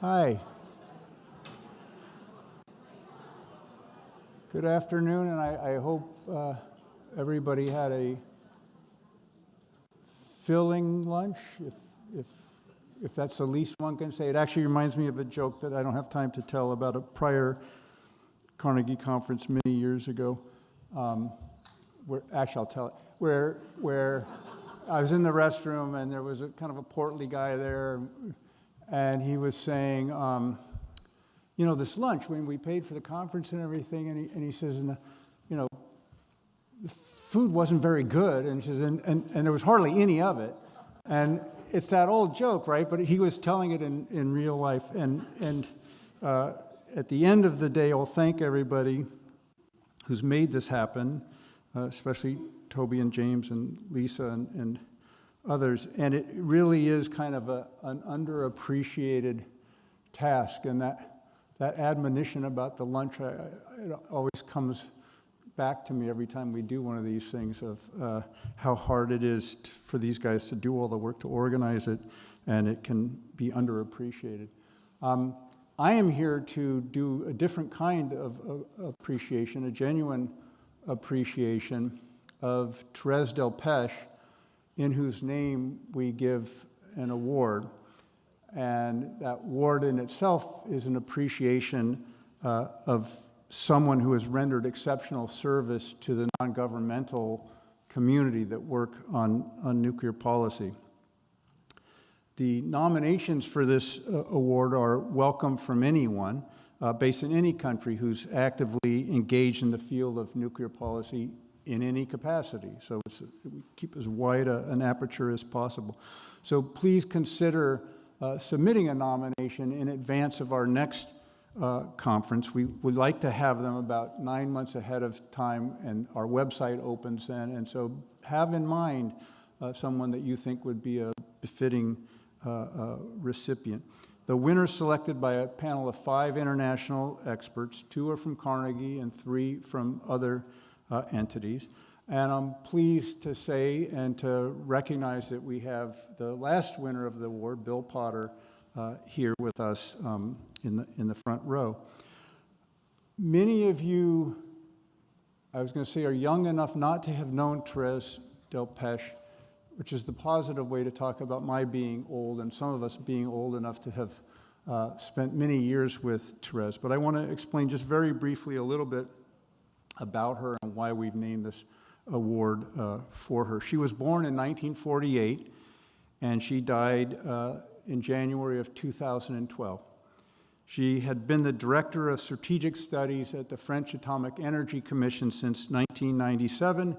Hi. Good afternoon, and I hope everybody had a filling lunch, if that's the least one can say. It actually reminds me of a joke that I don't have time to tell about a prior Carnegie conference many years ago. Actually, I'll tell it. Where I was in the restroom, and there was a kind of a portly guy there, and he was saying, this lunch, when we paid for the conference and everything, and he says, the food wasn't very good, and he says, and there was hardly any of it. And it's that old joke, right? But he was telling it in real life. And at the end of the day, I'll thank everybody who's made this happen, especially Toby and James and Lisa and others. And it really is kind of an underappreciated task. And that admonition about the lunch, it always comes back to me every time we do one of these things of how hard it is for these guys to do all the work to organize it, and it can be underappreciated. I am here to do a different kind of appreciation, a genuine appreciation of Thérèse Delpech, in whose name we give an award. And that award in itself is an appreciation of someone who has rendered exceptional service to the non-governmental community that work on nuclear policy. The nominations for this award are welcome from anyone based in any country who's actively engaged in the field of nuclear policy in any capacity. So we keep as wide an aperture as possible. So please consider submitting a nomination in advance of our next conference. We would like to have them about 9 months ahead of time, and our website opens then. And so have in mind someone that you think would be a befitting recipient. The winners selected by a panel of 5 international experts. 2 are from Carnegie and 3 from other entities. And I'm pleased to say and to recognize that we have the last winner of the award, Bill Potter, here with us in the front row. Many of you, I was going to say, are young enough not to have known Thérèse Delpech, which is the positive way to talk about my being old, and some of us being old enough to have spent many years with Thérèse. But I want to explain just very briefly a little bit about her and why we've named this award for her. She was born in 1948, and she died in January of 2012. She had been the director of strategic studies at the French Atomic Energy Commission since 1997.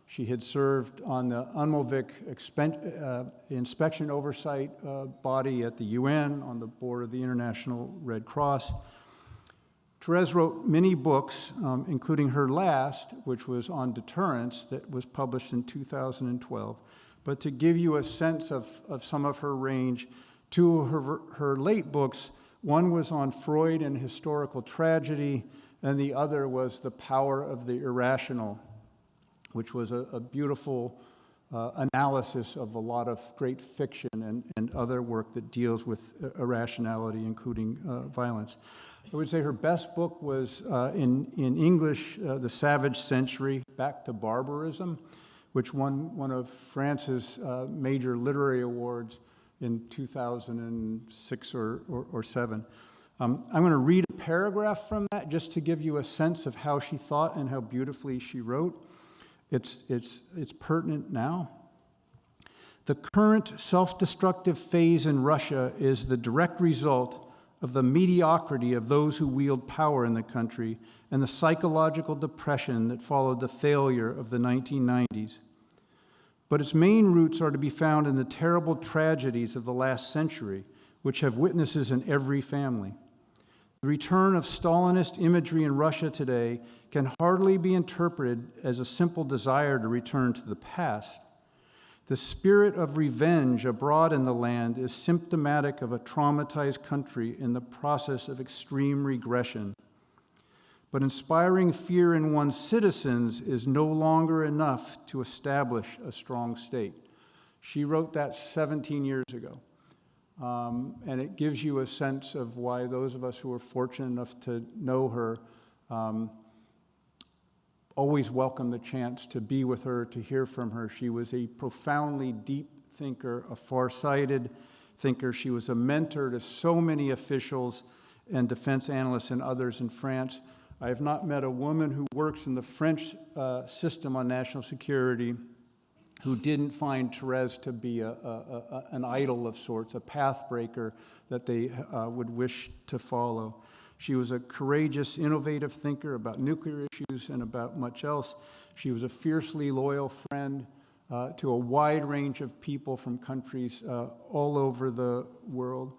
She had served on the UNMOVIC inspection oversight body at the UN, on the board of the International Red Cross. Thérèse wrote many books, including her last, which was on deterrence, that was published in 2012. But to give you a sense of some of her range, 2 of her late books, one was on Freud and historical tragedy, and the other was The Power of the Irrational, which was a beautiful analysis of a lot of great fiction and other work that deals with irrationality, including violence. I would say her best book was in English, The Savage Century, Back to Barbarism, which won one of France's major literary awards in 2006 or 7. I'm going to read a paragraph from that just to give you a sense of how she thought and how beautifully she wrote. It's pertinent now. The current self-destructive phase in Russia is the direct result of the mediocrity of those who wield power in the country and the psychological depression that followed the failure of the 1990s. But its main roots are to be found in the terrible tragedies of the last century, which have witnesses in every family. The return of Stalinist imagery in Russia today can hardly be interpreted as a simple desire to return to the past. The spirit of revenge abroad in the land is symptomatic of a traumatized country in the process of extreme regression. But inspiring fear in one's citizens is no longer enough to establish a strong state. She wrote that 17 years ago. And it gives you a sense of why those of us who are fortunate enough to know her always welcome the chance to be with her, to hear from her. She was a profoundly deep thinker, a far-sighted thinker. She was a mentor to so many officials and defense analysts and others in France. I have not met a woman who works in the French system on national security who didn't find Thérèse to be an idol of sorts, a path breaker that they would wish to follow. She was a courageous, innovative thinker about nuclear issues and about much else. She was a fiercely loyal friend to a wide range of people from countries all over the world.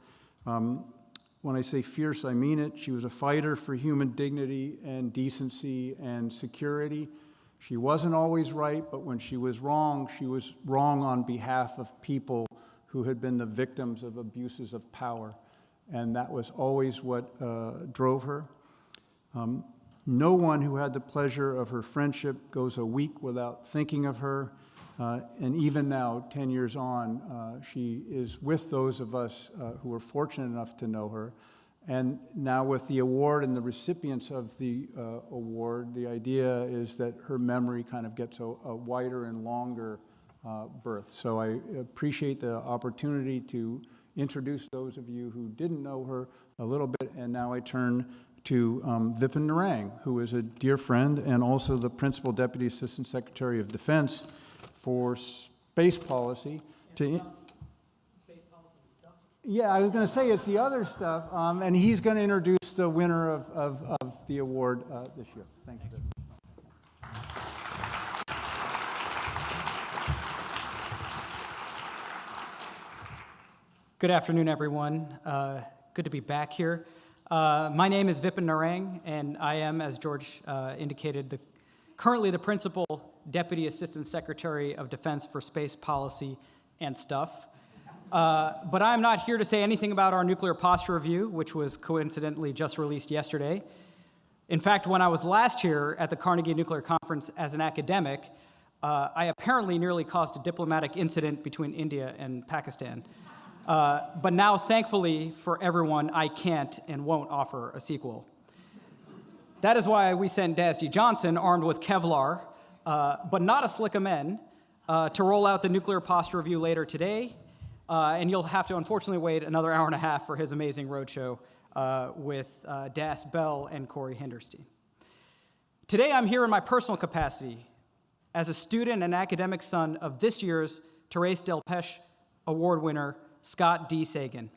When I say fierce, I mean it. She was a fighter for human dignity and decency and security. She wasn't always right, but when she was wrong on behalf of people who had been the victims of abuses of power. And that was always what drove her. No one who had the pleasure of her friendship goes a week without thinking of her. And even now, 10 years on, she is with those of us who were fortunate enough to know her. And now with the award and the recipients of the award, the idea is that her memory kind of gets a wider and longer berth. So I appreciate the opportunity to introduce those of you who didn't know her a little bit. And now I turn to Vipin Narang, who is a dear friend and also the Principal Deputy Assistant Secretary of Defense for Space Policy. Yeah, I was going to say it's the other stuff, and he's going to introduce the winner of the award this year. Thank you. Good afternoon, everyone. Good to be back here. My name is Vipin Narang, and I am, as George indicated, currently the Principal Deputy Assistant Secretary of Defense for Space Policy and Stuff. But I'm not here to say anything about our nuclear posture review, which was coincidentally just released yesterday. In fact, when I was last here at the Carnegie Nuclear Conference as an academic, I apparently nearly caused a diplomatic incident between India and Pakistan. But now, thankfully for everyone, I can't and won't offer a sequel. That is why we sent Dasty Johnson, armed with Kevlar, but not a slickamen, to roll out the nuclear posture review later today. And you'll have to, unfortunately, wait another hour and a half for his amazing roadshow with Das Bell and Corey Hinderstein. Today, I'm here in my personal capacity as a student and academic son of this year's Thérèse Delpech Award winner, Scott D. Sagan.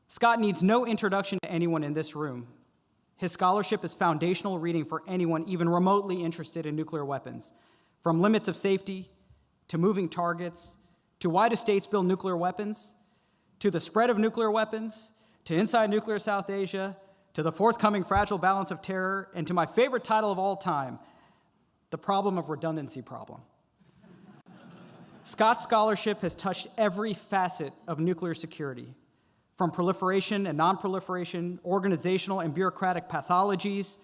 Scott needs no introduction to anyone in this room. His scholarship is foundational reading for anyone even remotely interested in nuclear weapons, from limits of safety to moving targets, to why do states build nuclear weapons, to the spread of nuclear weapons, to inside nuclear South Asia, to the forthcoming fragile balance of terror, and to my favorite title of all time, the problem of redundancy problem. Scott's scholarship has touched every facet of nuclear security, from proliferation and non-proliferation, organizational and bureaucratic pathologies,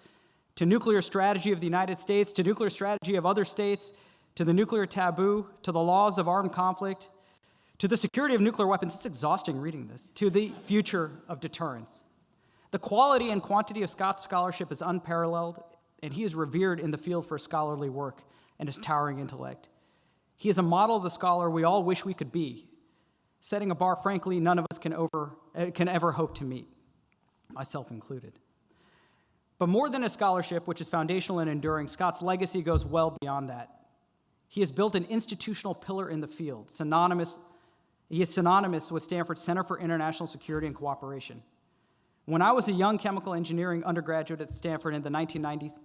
to nuclear strategy of the United States, to nuclear strategy of other states, to the nuclear taboo, to the laws of armed conflict, to the security of nuclear weapons. It's exhausting reading this. To the future of deterrence. The quality and quantity of Scott's scholarship is unparalleled, and he is revered in the field for scholarly work and his towering intellect. He is a model of the scholar we all wish we could be, setting a bar, frankly, none of us can ever hope to meet, myself included. But more than a scholarship, which is foundational and enduring, Scott's legacy goes well beyond that. He has built an institutional pillar in the field, he is synonymous with Stanford's Center for International Security and Cooperation. When I was a young chemical engineering undergraduate at Stanford in the 1990s,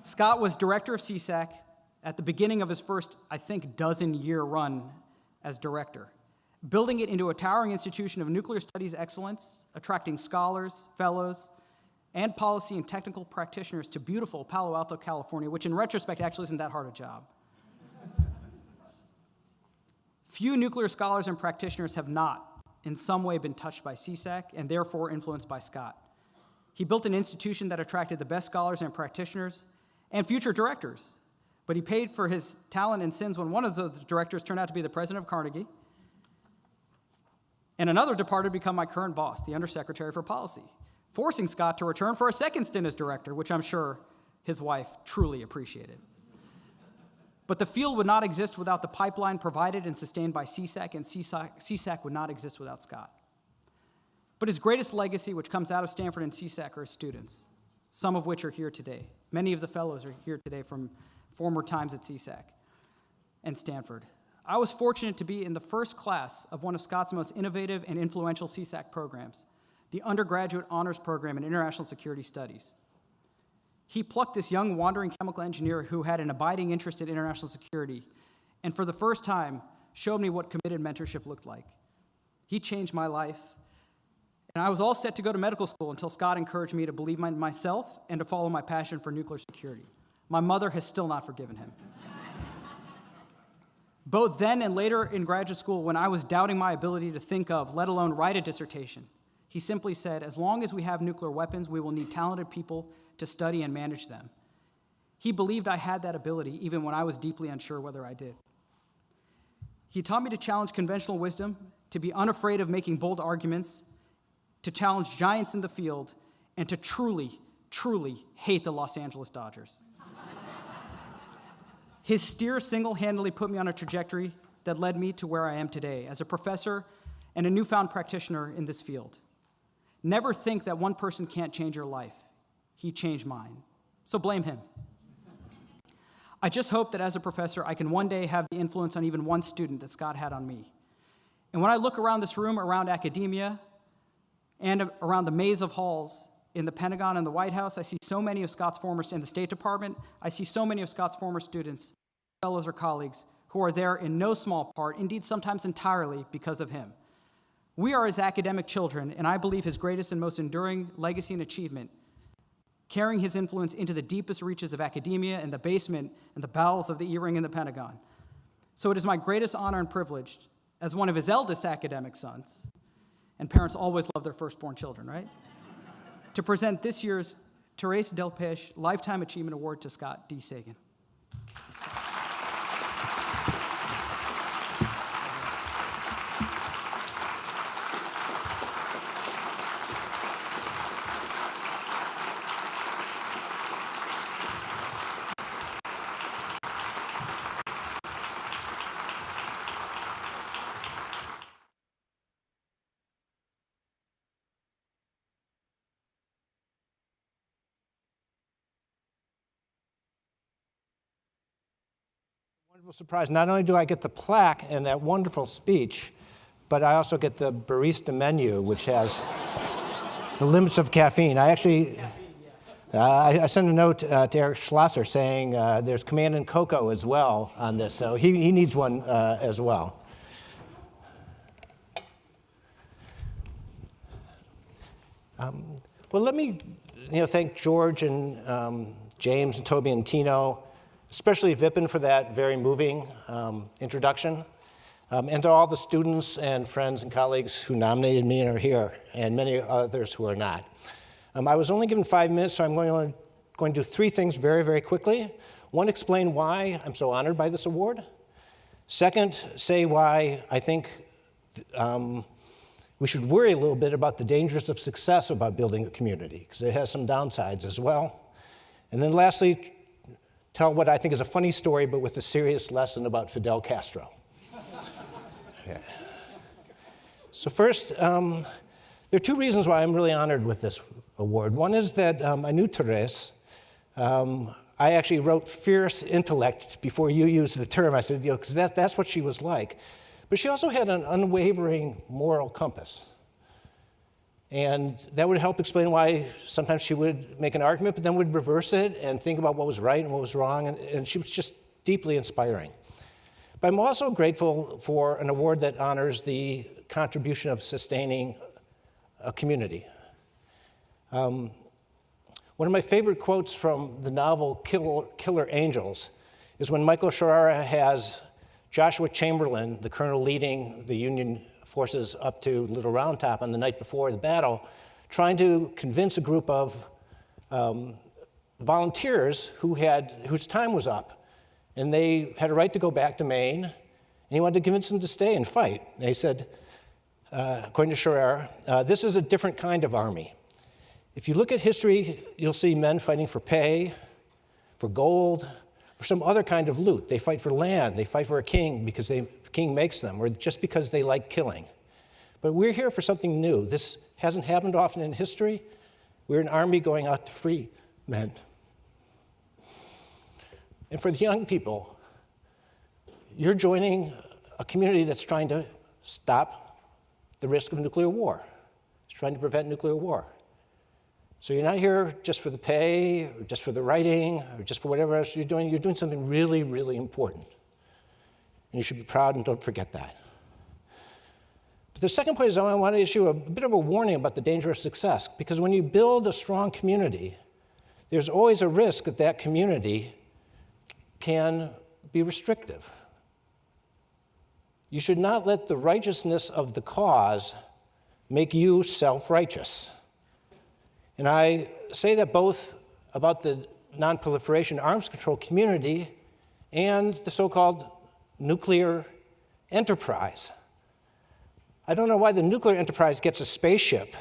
Scott was director of CSAC at the beginning of his first, I think, dozen-year run as director, building it into a towering institution of nuclear studies excellence, attracting scholars, fellows, and policy and technical practitioners to beautiful Palo Alto, California, which in retrospect actually isn't that hard a job. Few nuclear scholars and practitioners have not, in some way, been touched by CSAC and therefore influenced by Scott. He built an institution that attracted the best scholars and practitioners and future directors, but he paid for his talent and sins when one of those directors turned out to be the president of Carnegie, And another departed to become my current boss, the Undersecretary for Policy, forcing Scott to return for a second stint as director, which I'm sure his wife truly appreciated. But the field would not exist without the pipeline provided and sustained by CSAC, and CSAC would not exist without Scott. But his greatest legacy, which comes out of Stanford and CSAC, are his students, some of which are here today. Many of the fellows are here today from former times at CSAC and Stanford. I was fortunate to be in the first class of one of Scott's most innovative and influential CSAC programs, the Undergraduate Honors Program in International Security Studies. He plucked this young wandering chemical engineer who had an abiding interest in international security, and for the first time showed me what committed mentorship looked like. He changed my life, and I was all set to go to medical school until Scott encouraged me to believe in myself and to follow my passion for nuclear security. My mother has still not forgiven him. Both then and later in graduate school, when I was doubting my ability to think of, let alone write a dissertation, he simply said, as long as we have nuclear weapons, we will need talented people to study and manage them. He believed I had that ability, even when I was deeply unsure whether I did. He taught me to challenge conventional wisdom, to be unafraid of making bold arguments, to challenge giants in the field, and to truly, truly hate the Los Angeles Dodgers. His steer single-handedly put me on a trajectory that led me to where I am today as a professor and a newfound practitioner in this field. Never think that one person can't change your life. He changed mine. So blame him. I just hope that as a professor, I can one day have the influence on even one student that Scott had on me. And when I look around this room, around academia, and around the maze of halls in the Pentagon and the White House, I see so many of Scott's in the State Department, I see so many of Scott's former students, fellows or colleagues, who are there in no small part, indeed sometimes entirely, because of him. We are his academic children, and I believe his greatest and most enduring legacy and achievement, carrying his influence into the deepest reaches of academia and the basement and the bowels of the E-ring in the Pentagon. So it is my greatest honor and privilege, as one of his eldest academic sons, and parents always love their firstborn children, right? To present this year's Thérèse Delpech Lifetime Achievement Award to Scott D. Sagan. Wonderful surprise. Not only do I get the plaque and that wonderful speech, but I also get the barista menu, which has the limits of caffeine. I actually, I sent a note to Eric Schlosser saying there's command and cocoa as well on this, so he needs one as well. Well, let me thank George and James and Toby and Tino, especially Vipin for that very moving introduction, and to all the students and friends and colleagues who nominated me and are here, and many others who are not. I was only given 5 minutes, so I'm going to do 3 things very, very quickly. One, explain why I'm so honored by this award. Second, say why I think we should worry a little bit about the dangers of success about building a community, because it has some downsides as well. And then lastly, tell what I think is a funny story, but with a serious lesson about Fidel Castro. Yeah. So first, there are 2 reasons why I'm really honored with this award. One is that I knew Thérèse. I actually wrote fierce intellect before you used the term. I said, because that's what she was like. But she also had an unwavering moral compass. And that would help explain why sometimes she would make an argument, but then would reverse it and think about what was right and what was wrong, and she was just deeply inspiring. But I'm also grateful for an award that honors the contribution of sustaining a community. One of my favorite quotes from the novel Killer Angels is when Michael Sciarra has Joshua Chamberlain, the colonel leading the Union forces up to Little Round Top on the night before the battle, trying to convince a group of volunteers whose time was up. And they had a right to go back to Maine, and he wanted to convince them to stay and fight. And he said, according to Scherer, this is a different kind of army. If you look at history, you'll see men fighting for pay, for gold, for some other kind of loot. They fight for land, they fight for a king because the king makes them, or just because they like killing. But we're here for something new. This hasn't happened often in history. We're an army going out to free men. And for the young people, you're joining a community that's trying to stop the risk of nuclear war. It's trying to prevent nuclear war. So you're not here just for the pay, or just for the writing, or just for whatever else you're doing. You're doing something really, really important. And you should be proud, and don't forget that. But the second point is I want to issue a bit of a warning about the danger of success, because when you build a strong community, there's always a risk that that community can be restrictive. You should not let the righteousness of the cause make you self-righteous. And I say that both about the non-proliferation arms control community and the so-called nuclear enterprise. I don't know why the nuclear enterprise gets a spaceship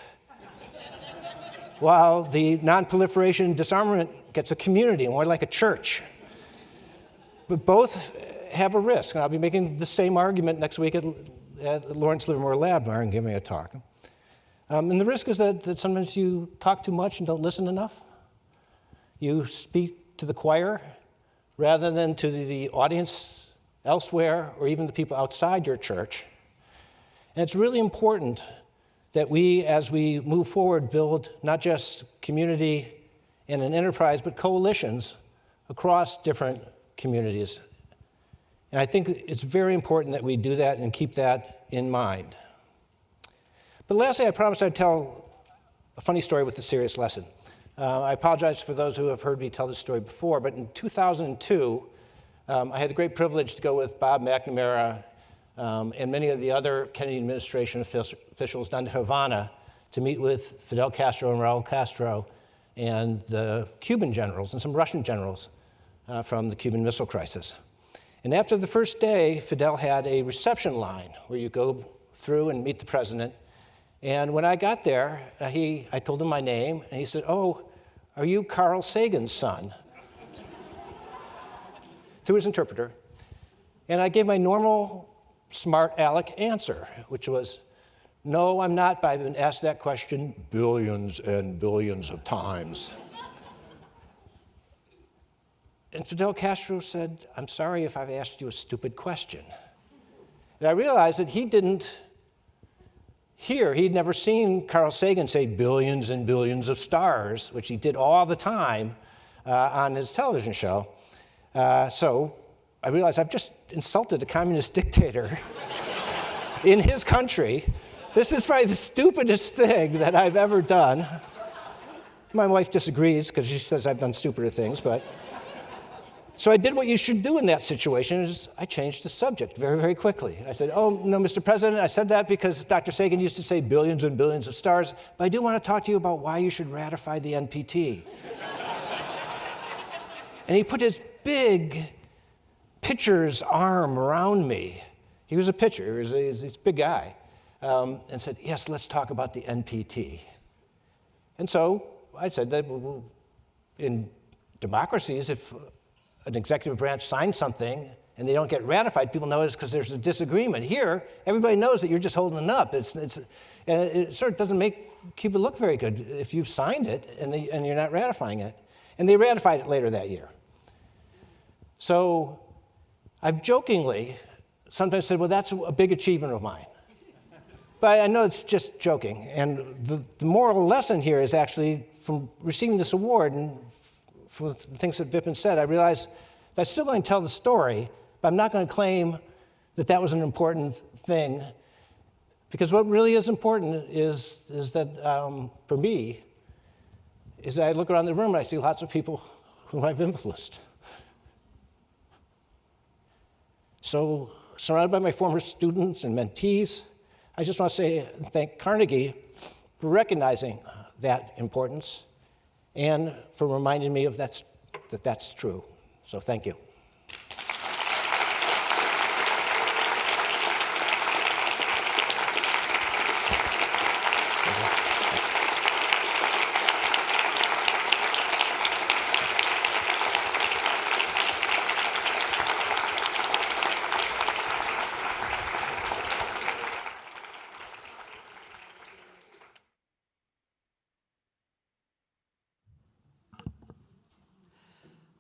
while the non-proliferation disarmament gets a community, more like a church. But both have a risk, and I'll be making the same argument next week at Lawrence Livermore Lab where I'm giving a talk. And the risk is that sometimes you talk too much and don't listen enough. You speak to the choir rather than to the audience elsewhere or even the people outside your church. And it's really important that we, as we move forward, build not just community and an enterprise, but coalitions across different communities. And I think it's very important that we do that and keep that in mind. But lastly, I promised I'd tell a funny story with a serious lesson. I apologize for those who have heard me tell this story before, but in 2002, I had the great privilege to go with Bob McNamara and many of the other Kennedy administration officials down to Havana to meet with Fidel Castro and Raul Castro and the Cuban generals and some Russian generals from the Cuban Missile Crisis. And after the first day, Fidel had a reception line where you go through and meet the president. And when I got there, I told him my name, and he said, "Oh, are you Carl Sagan's son?" Through his interpreter. And I gave my normal, smart aleck answer, which was, "No, I'm not, but I've been asked that question billions and billions of times." And Fidel Castro said, "I'm sorry if I've asked you a stupid question." And I realized that he didn't hear, he'd never seen Carl Sagan say billions and billions of stars, which he did all the time on his television show. So I realized I've just insulted a communist dictator in his country. This is probably the stupidest thing that I've ever done. My wife disagrees because she says I've done stupider things, but. So I did what you should do in that situation, is I changed the subject very, very quickly. I said, "Oh, no, Mr. President, I said that because Dr. Sagan used to say billions and billions of stars, but I do want to talk to you about why you should ratify the NPT." And he put his big pitcher's arm around me. He was a pitcher, he was this big guy, and said, "Yes, let's talk about the NPT." And so I said that in democracies, if an executive branch signs something and they don't get ratified, people know it's because there's a disagreement. Here, everybody knows that you're just holding it up. And it sort of doesn't make Cuba look very good if you've signed it and you're not ratifying it. And they ratified it later that year. So I've jokingly sometimes said, well, that's a big achievement of mine. But I know it's just joking. And the moral lesson here is actually from receiving this award and from the things that Vipin said, I realized that I'm still going to tell the story, but I'm not going to claim that that was an important thing. Because what really is important is that, for me, is that I look around the room and I see lots of people whom I've influenced. So, surrounded by my former students and mentees, I just want to thank Carnegie for recognizing that importance and for reminding me of that that's true. So thank you.